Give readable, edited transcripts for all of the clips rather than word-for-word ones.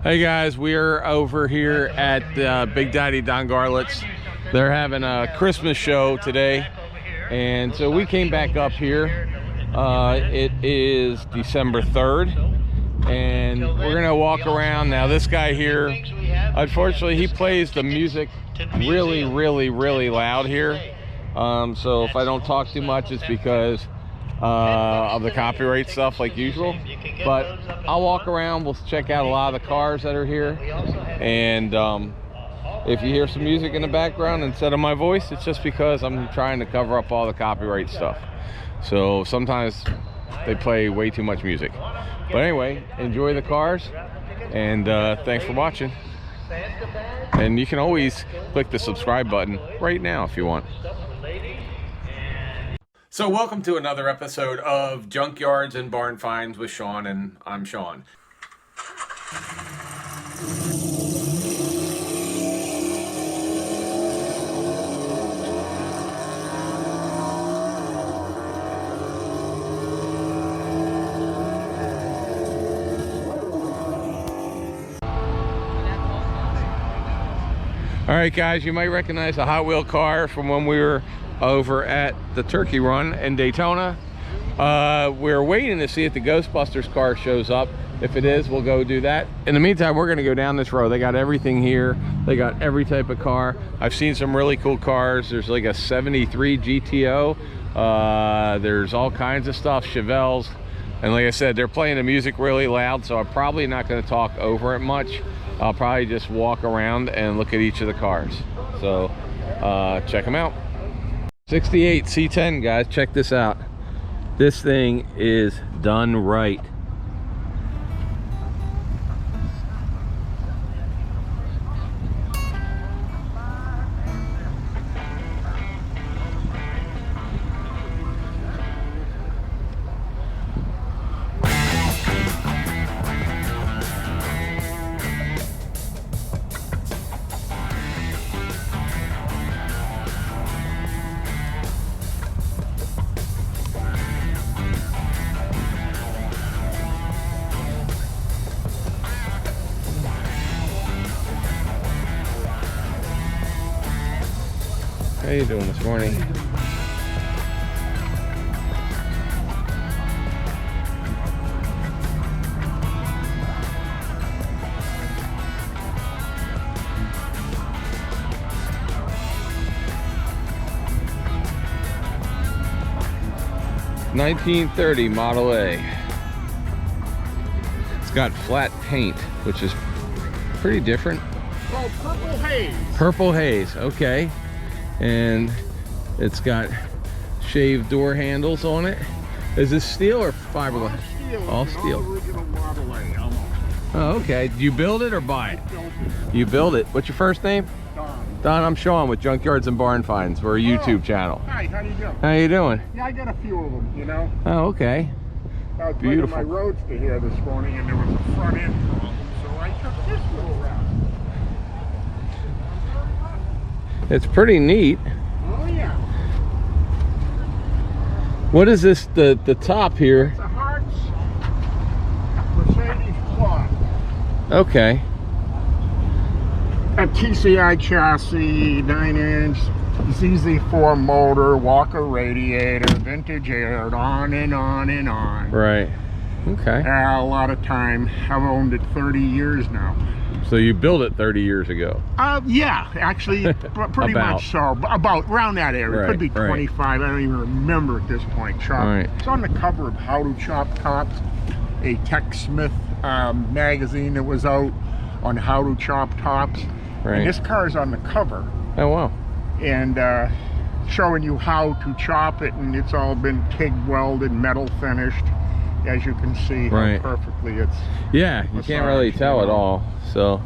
Hey guys, we are over here at Big Daddy Don Garlits. They're having a Christmas show today, and so we came back up here. It is December 3rd, and we're gonna walk around. Now this guy here, unfortunately, he plays the music really loud here. So if I don't talk too much, it's because of the copyright stuff like usual. But I'll walk around, we'll check out a lot of the cars that are here, and if you hear some music in the background instead of my voice, it's just because I'm trying to cover up all the copyright stuff. So sometimes they play way too much music. But anyway, enjoy the cars, and thanks for watching. And you can always click the subscribe button right now if you want. So welcome to another episode of Junkyards and Barn Finds with Sean, and I'm Sean. All right, guys, you might recognize a Hot Wheel car from when we were over at the Turkey Run in Daytona. We're waiting to see if the Ghostbusters car shows up. If it is, we'll go do that. In the meantime, we're gonna go down this road. They got everything here. They got every type of car. I've seen some really cool cars. There's like a 73 GTO. There's all kinds of stuff, Chevelles. And like I said, they're playing the music really loud, so I'm probably not gonna talk over it much. I'll probably just walk around and look at each of the cars. So check them out. 68 C10, guys, check this out. This thing is done right. How you doing this morning? (1930) Model A. It's got flat paint, which is pretty different. Oh, purple haze. Purple haze, okay. And it's got shaved door handles on it. Is this steel or fiberglass? All steel. Original Model A, almost. Oh, okay. Do you build it or buy it? You build it. What's your first name? Don. Don, I'm Sean with Junkyards and Barn Finds. We're a YouTube channel. Hi, how you doing? How you doing? Yeah, I got a few of them, you know. Oh, okay. I was Beautiful. my roadster here this morning, and there was a front end problem, so I took this little route. It's pretty neat. Oh yeah. What is this, the top here? It's a Hartz Mercedes Quad. Okay. A TCI chassis, 9-inch, ZZ4 motor, Walker radiator, vintage air, on and on and on. Right. Okay. A lot of time. I've owned it 30 years now. So you built it 30 years ago? Yeah, actually, pretty much so. About around that area. Right, Could be 25. I don't even remember at this point. Chop. Right. It's on the cover of How to Chop Tops, a Tech Smith magazine that was out on how to chop tops. Right. And this car is on the cover. Oh, wow. And showing you how to chop it, and it's all been TIG welded, metal finished, as you can see how perfectly it's yeah, you can't really tell at all. So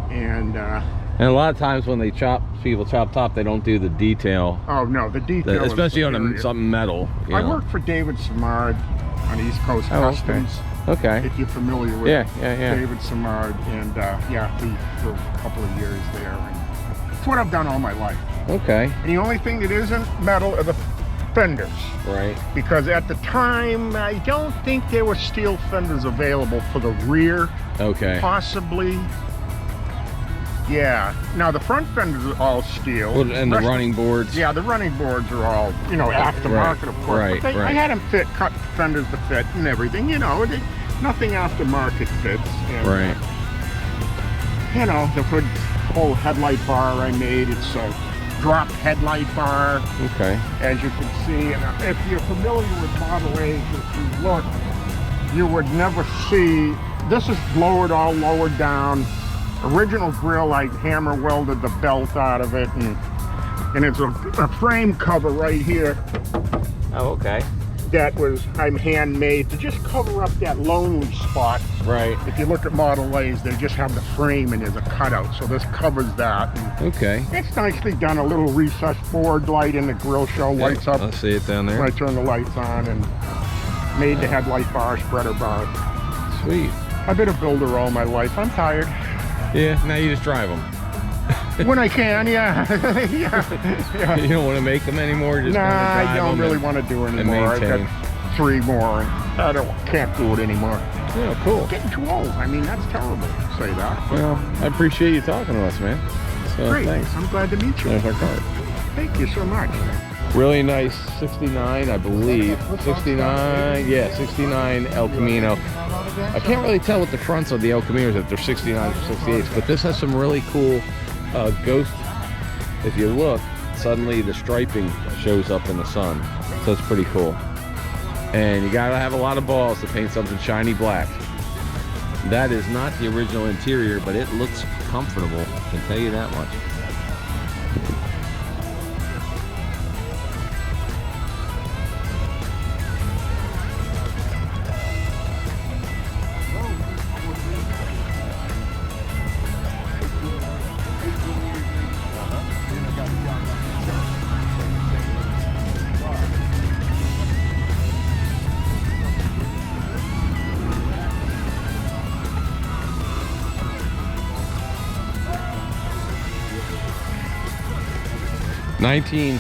and a lot of times when they people chop top, they don't do the detail. Oh no, the detail especially on something metal. I worked for David Simard on East Coast Customs. Okay. If you're familiar with David Simard, and yeah, for a couple of years there, and it's what I've done all my life. Okay. And the only thing that isn't metal are the fenders. Right. Because at the time, I don't think there were steel fenders available for the rear. Okay. Possibly. Yeah. Now the front fenders are all steel. Well, and the running boards. Yeah, the running boards are all, you know, aftermarket, of course. Right, But I had them cut fenders to fit and everything, you know. Nothing aftermarket fits. And, Right. You know, the whole headlight bar I made, it's a dropped headlight bar. Okay. As you can see, and if you're familiar with Model A, if you look, you would never see, this is all lowered down. Original grill, I hammer welded the belt out of it, and it's a frame cover right here. Oh, okay. That was, I'm handmade to just cover up that lonely spot. Right. If you look at Model A's, they just have the frame and there's a cutout, so this covers that. And okay. it's nicely done, a little recessed board light in the grill show, lights up. I see it down there. When I turn the lights on, and made the headlight bar, spreader bar. Sweet. I've been a builder all my life. I'm tired. Yeah, now you just drive them. When I can, yeah. yeah. You don't want to make them anymore? Just nah, drive I don't them really want to do it anymore. I've got 3 more. I can't do it anymore. Yeah, cool. Getting too old. I mean, that's terrible to say that. Well, I appreciate you talking to us, man. So, great. Thanks. I'm glad to meet you. There's our card. Thank you so much. Really nice 69, I believe. 69, yeah, 69 El Camino. I can't really tell what the fronts of the El Caminos, if they're 69s or 68s, but this has some really cool ghost. If you look, suddenly the striping shows up in the sun, so it's pretty cool. And you gotta have a lot of balls to paint something shiny black. That is not the original interior, but it looks comfortable, I can tell you that much.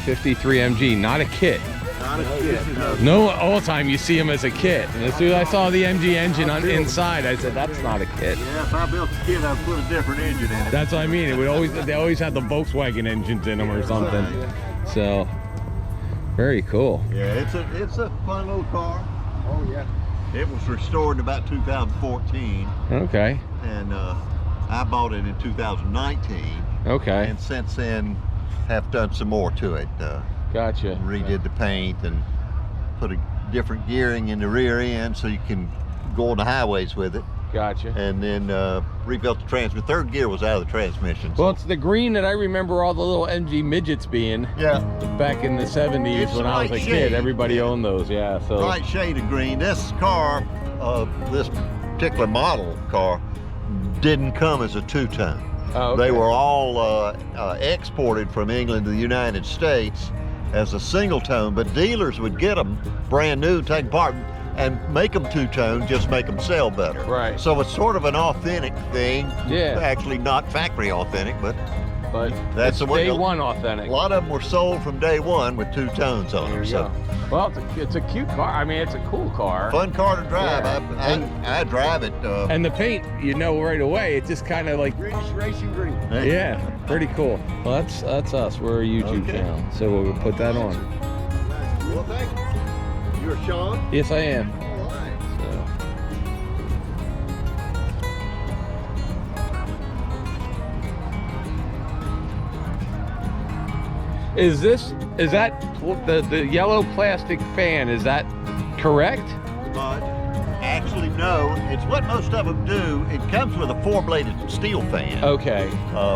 '53 MG, not a kit. Not a kit. No, all the time you see them as a kit. And as soon as I saw the MG engine on inside, I said, that's not a kit. Yeah, if I built a kit, I'd put a different engine in it. That's what I mean. It would always, they always had the Volkswagen engines in them or something. So, very cool. Yeah, it's a fun little car. Oh, yeah. It was restored in about 2014. Okay. And I bought it in 2019. Okay. And since then, have done some more to it. Gotcha. Redid the paint and put a different gearing in the rear end so you can go on the highways with it. Gotcha. And then rebuilt the transmission. Third gear was out of the transmission. Well, it's the green that I remember all the little MG midgets being. Yeah. Back in the 70s It's when I was a kid, everybody owned those. Yeah. So. Light shade of green. This car, this particular model car, didn't come as a two-tone. Oh, okay. They were all exported from England to the United States as a single tone, but dealers would get them brand new, take apart, and make them two-tone, just make them sell better. Right. So it's sort of an authentic thing. Yeah. Actually not factory authentic, but that's the way day one authentic. A lot of them were sold from day one with two tones on them. So. Well, it's a cute car. I mean, it's a cool car. Fun car to drive. Yeah. I drive it. And the paint, you know right away, it's just kind of like Racing green. Hey. Yeah, pretty cool. Well, that's us. We're a YouTube channel, so we'll put that on. Well, thank you. You're Sean? Yes, I am. All right. Is that the yellow plastic fan? Is that correct? But actually, no. It's what most of them do. It comes with a 4-bladed steel fan. Okay.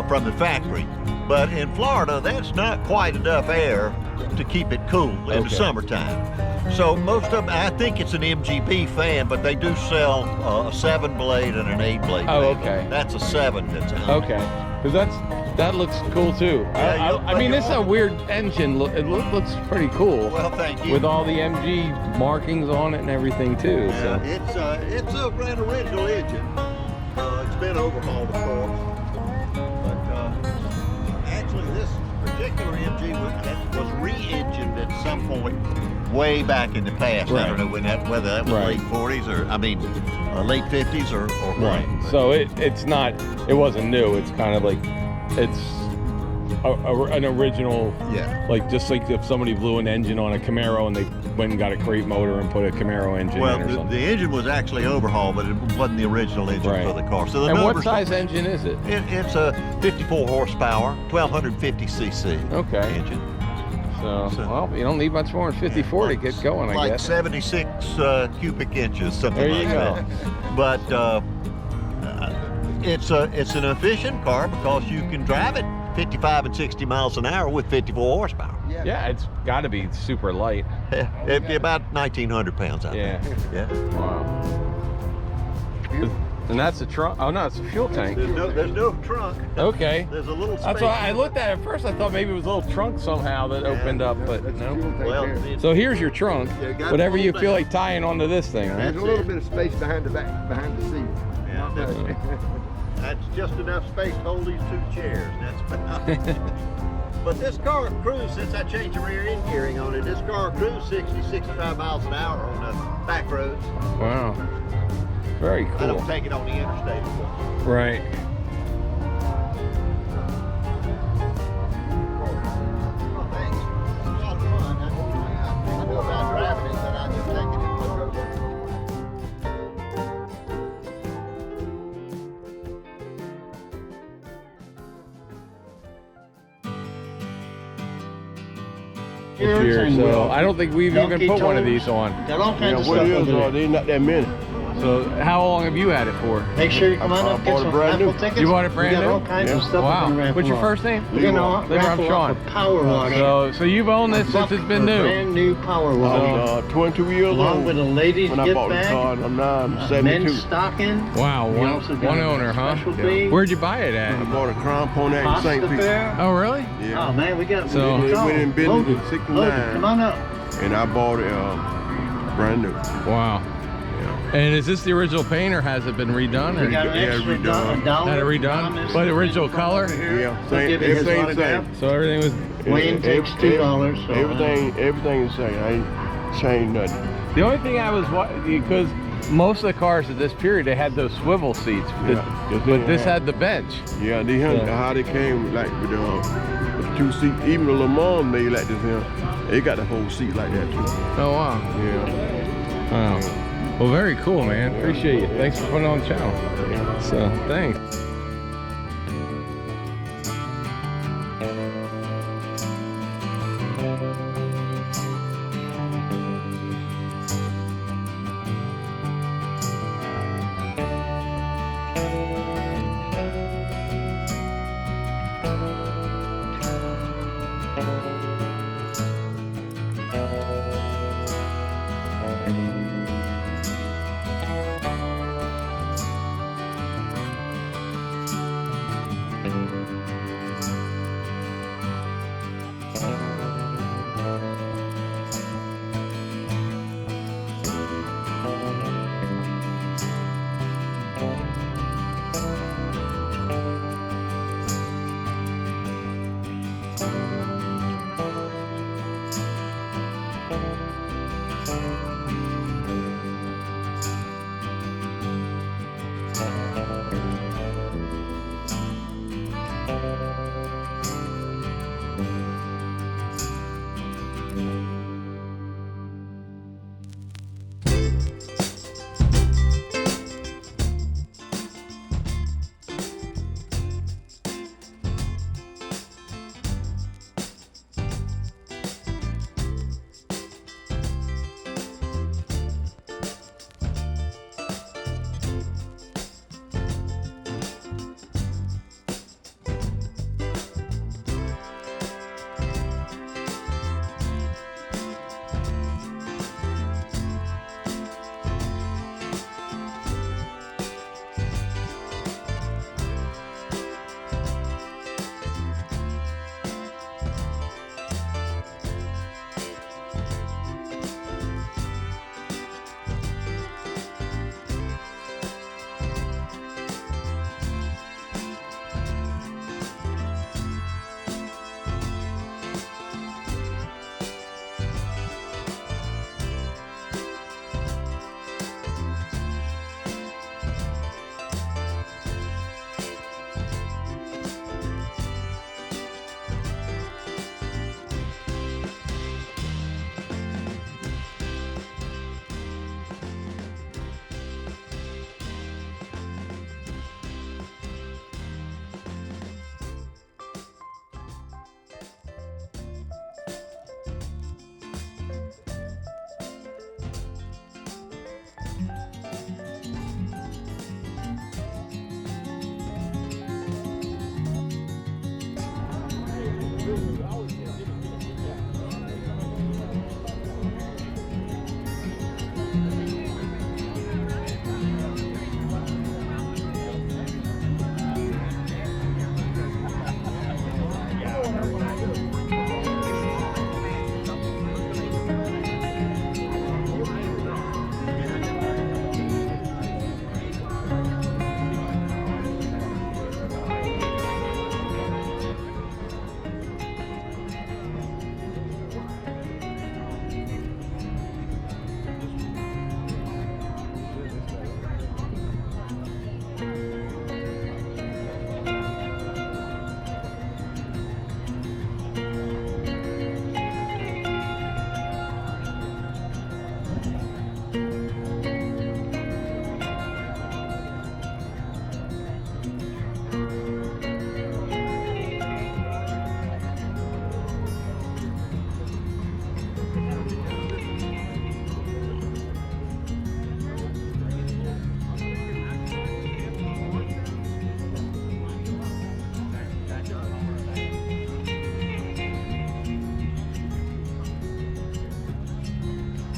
From the factory. But in Florida, that's not quite enough air to keep it cool in the summertime. So most of them, I think it's an MGB fan, but they do sell a 7-blade and an 8-blade. Oh, okay. That's a 7 that's out. Okay. Because that looks cool too. Yeah, I mean, this is a weird engine. It looks pretty cool. Well, thank you. With all the MG markings on it and everything too. Yeah, so. It's an original engine. It's been overhauled, of course. But actually, this particular MG was re-engined at some point way back in the past. Right. I don't know when whether that was Right. late 40s or late 50s or Right. what. So it wasn't new. It's kind of like it's an original. Yeah. Like just like if somebody blew an engine on a Camaro and they went and got a crate motor and put a Camaro engine Well, in or something. the engine was actually overhauled, but it wasn't the original engine Right. for the car. So the And what numbers, size engine is it? It's a 54 horsepower, 1250 cc Okay. engine. So, So- well, you don't need much more than 54 to get going, I Like guess. 76 cubic inches, something There you like go. that. But it's an efficient car because you can drive it 55 and 60 miles an hour with 54 horsepower. Yeah, it's got to be super light. It'd be about 1,900 pounds, I Yeah. think. Yeah. Wow. And that's the trunk. Oh no, it's a fuel tank. There's no trunk. Okay. There's a little space. That's why I looked at it first. I thought maybe it was a little trunk somehow that opened up, but no. Well, So here's your trunk. Yeah, got Whatever it you all feel down. like tying onto this thing, right? There's a little bit of space behind the seat. Yeah, that's just enough space to hold these two chairs. That's about. But this car cruised, since I changed the rear end gearing on it, this car cruised 60, 65 miles an hour on the back roads. Wow. Very I cool. don't take it on the interstate. Right. Oh, thanks. It's a lot of fun. I know about driving it, but I just take it in the road. Here, so I don't think we've even Donkey put one of toes. these on. Got all kinds of what stuff it is, over there. there's not that many. So how long have you had it for? Make sure you come on I up, get bought it some brand new. raffle tickets. You bought it brand we got new? all kinds of Yeah. stuff we can Wow. raffle What's your off. first name? We're gonna Leroy, I'm raffle Sean. off a power wash. So you've owned this since it's been new. Brand new power I wash. was 22 years Along old with a ladies when I gift bought the car. bag, I'm now men's 72. stocking. Wow, We one also got owner, huh? specialty, Where'd you buy it I at? bought a Crown Pony in St. pasta Pete. fair. Oh, really? Yeah. Oh man, we got So- we got We went in business Logan, in 69. Logan, come on up. And I bought it brand new. Wow. And is this the original paint or has it been redone? We Or got an Yeah, extra redone. dollar. Had it redone? Promise. But original color? Yeah, We'll same, give you his everything's autograph. same. So everything was. Wayne takes $2. So, Everything is same. I ain't changed nothing. The only thing I was because most of the cars at this period they had those swivel seats, Yeah, but this had the bench. Yeah, how they came like with the two seats. Even the Le Mans made like this here. They got the whole seat like that too. Oh wow. Yeah. Wow. Well, very cool, man. Appreciate you. Thanks for putting it on the channel. So thanks.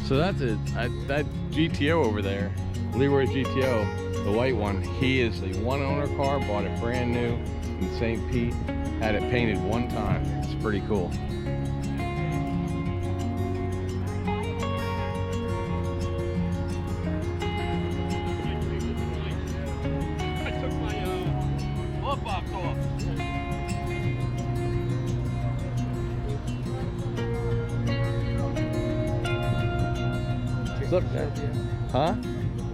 So that's it. That GTO over there, Leroy's GTO, the white one, he is the one owner car, bought it brand new in St. Pete, had it painted one time. It's pretty cool. I took my glove box off. Look there. Huh?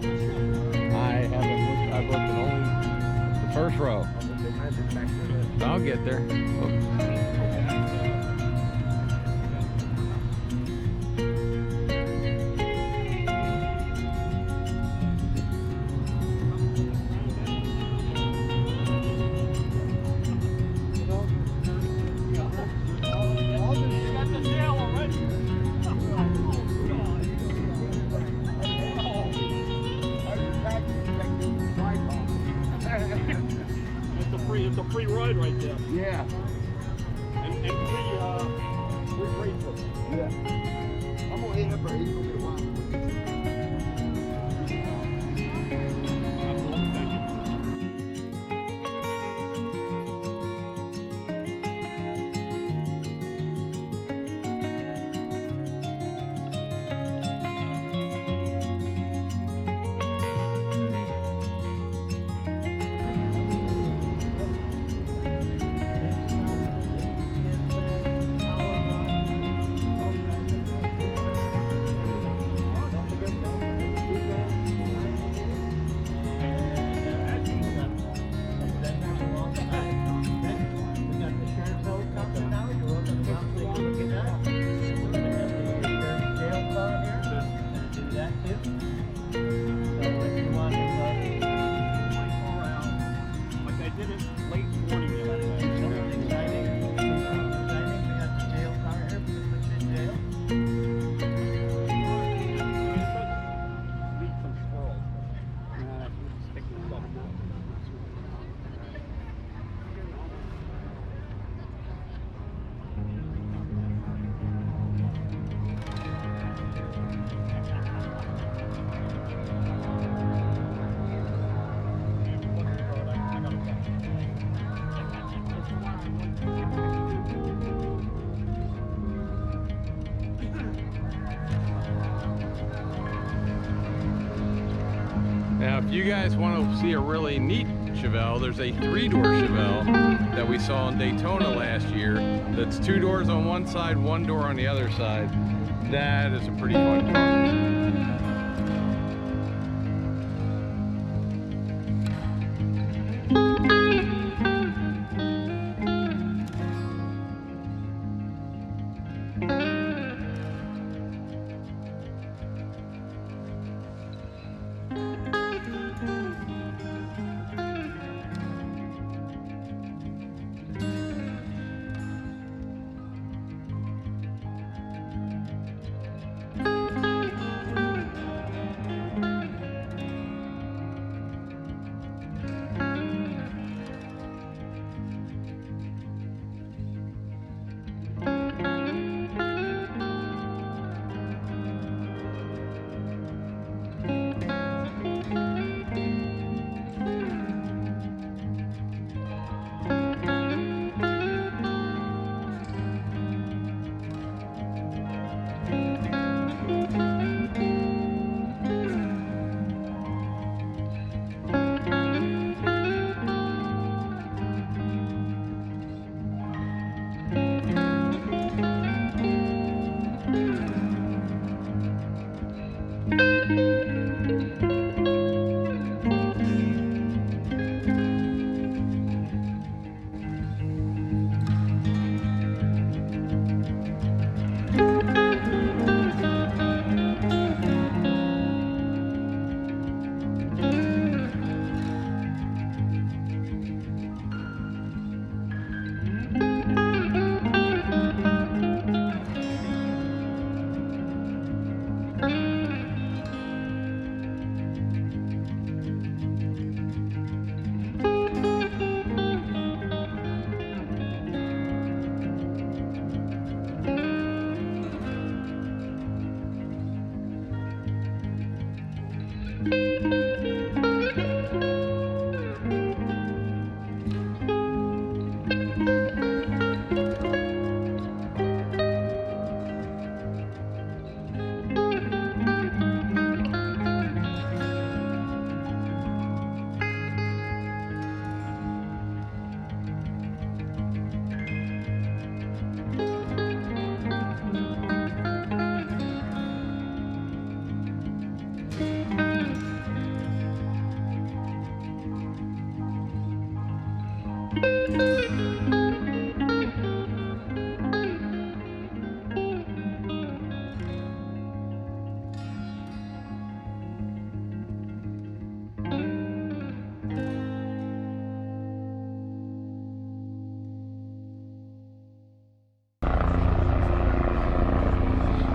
I haven't looked. I've looked at only the first row. I'll get there. It's a free ride right there. Yeah. And free racetracks. Yeah. I'm gonna hit up for 8 a while. Now, if you guys want to see a really neat Chevelle, there's a 3-door Chevelle that we saw in Daytona last year. That's 2 doors on one side, 1 door on the other side. That is a pretty fun car.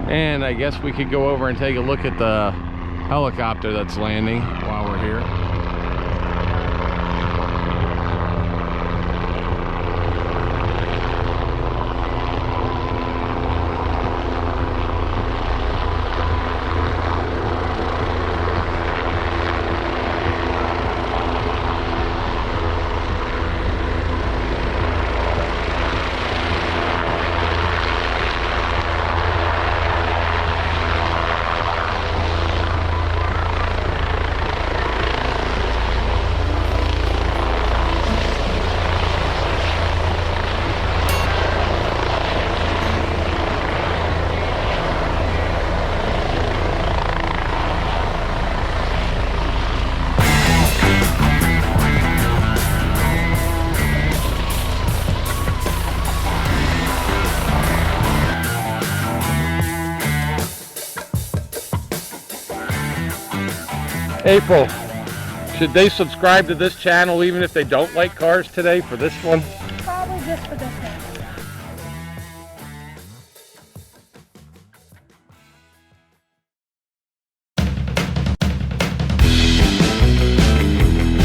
And I guess we could go over and take a look at the helicopter that's landing while we're here. April, should they subscribe to this channel even if they don't like cars today for this one? Probably just for this one.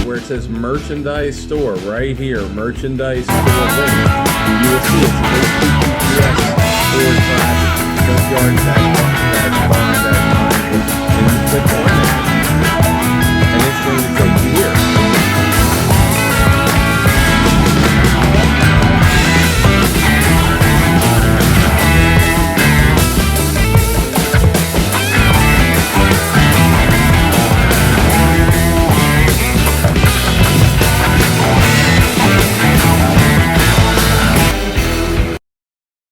Where it says merchandise store right here, merchandise store link, you will see it's HTTPS/Junkyards